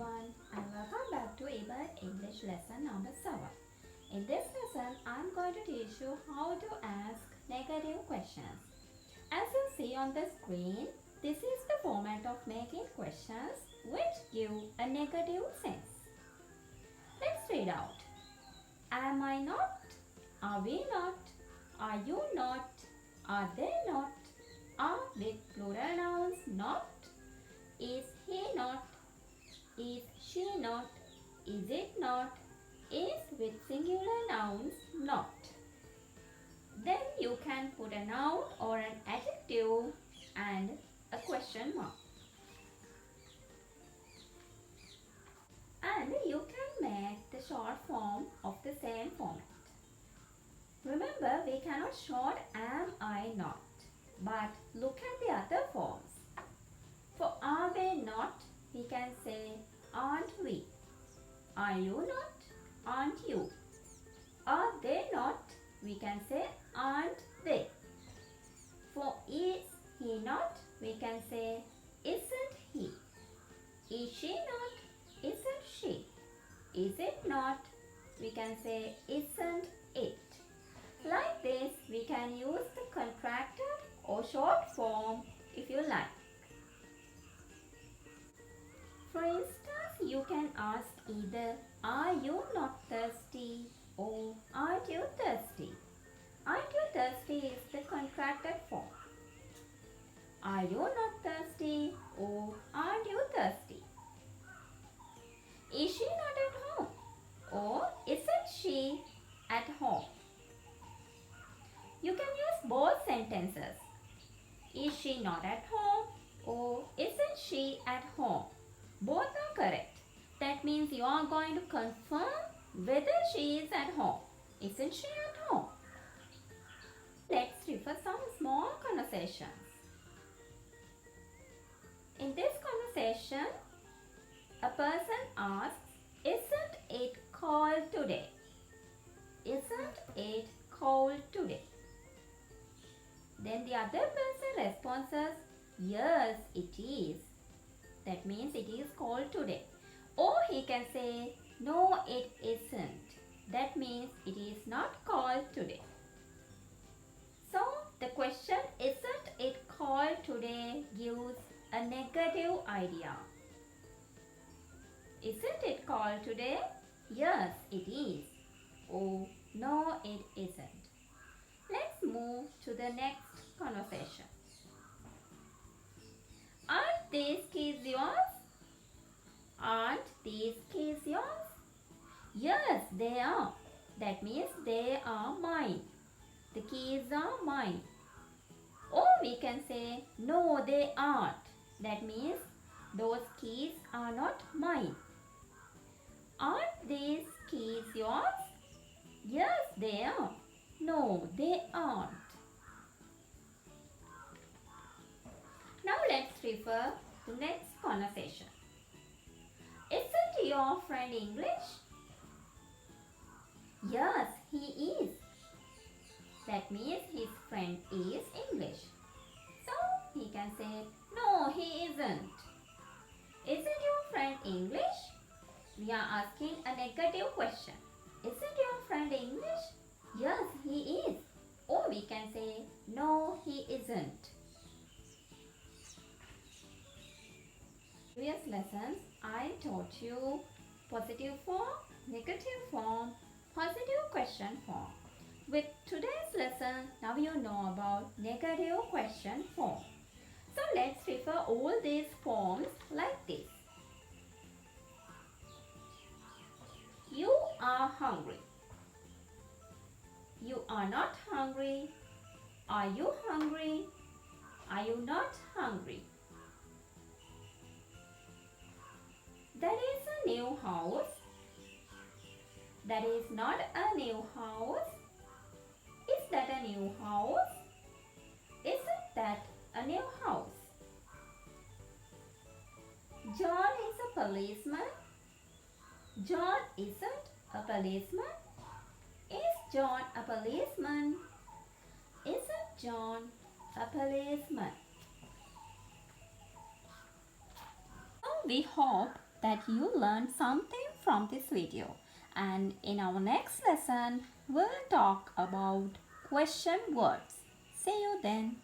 everyone, and welcome back to English lesson number 7. In this lesson, I'm going to teach you how to ask negative questions. As you see on the screen, this is the format of making questions which give a negative sense. Let's read out. Am I not? Are we not? Are you not? Are they not? Are with plural nouns not? Is he not? Is she not? Is it not? Is with singular nouns not. Then you can put a noun or an adjective and a question mark. And you can make the short form of the same format. Remember, we cannot short am I not, but look at the other forms. For are we not, we can say aren't we. Are you not? Aren't you? Are they not? We can say aren't they. For is he not? We can say isn't he. Is she not? Isn't she? Is it not? We can say isn't it. Like this, we can use the contracted or short form if you like. For instance, you can ask either are you not thirsty or aren't you thirsty? Aren't you thirsty is the contracted form. Are you not thirsty or aren't you thirsty? Is she not at home or isn't she at home? You can use both sentences. Is she not at home or isn't she at home? Both are correct. That means you are going to confirm whether she is at home. Isn't she at home? Let's refer some small conversations. In this conversation, a person asks, isn't it cold today? Isn't it cold today? Then the other person responds, yes, it is. That means it is cold today. Or he can say, no, it isn't. That means it is not cold today. So the question, isn't it cold today, gives a negative idea. Isn't it cold today? Yes, it is. Oh, no, it isn't. Let's move to the next conversation. Aren't these keys yours? Aren't these keys yours? Yes, they are. That means they are mine. The keys are mine. Or we can say, no, they aren't. That means those keys are not mine. Aren't these keys yours? Yes, they are. No, they aren't. Now let's refer to next conversation. Isn't your friend English? Yes, he is. That means his friend is English. So he can say, no, he isn't. Isn't your friend English? We are asking a negative question. Isn't your friend English? Yes, he is. Or we can say, no, he isn't. Previous lessons, I taught you positive form, negative form, positive question form. With today's lesson, now you know about negative question form. So let's refer all these forms like this. You are hungry. You are not hungry. Are you hungry? Are you not hungry? That is a new house. That is not a new house. Is that a new house? Isn't that a new house? John is a policeman. John isn't a policeman. Is John a policeman? Isn't John a policeman? So we hope that you learned something from this video. And in our next lesson, we'll talk about question words. See you then.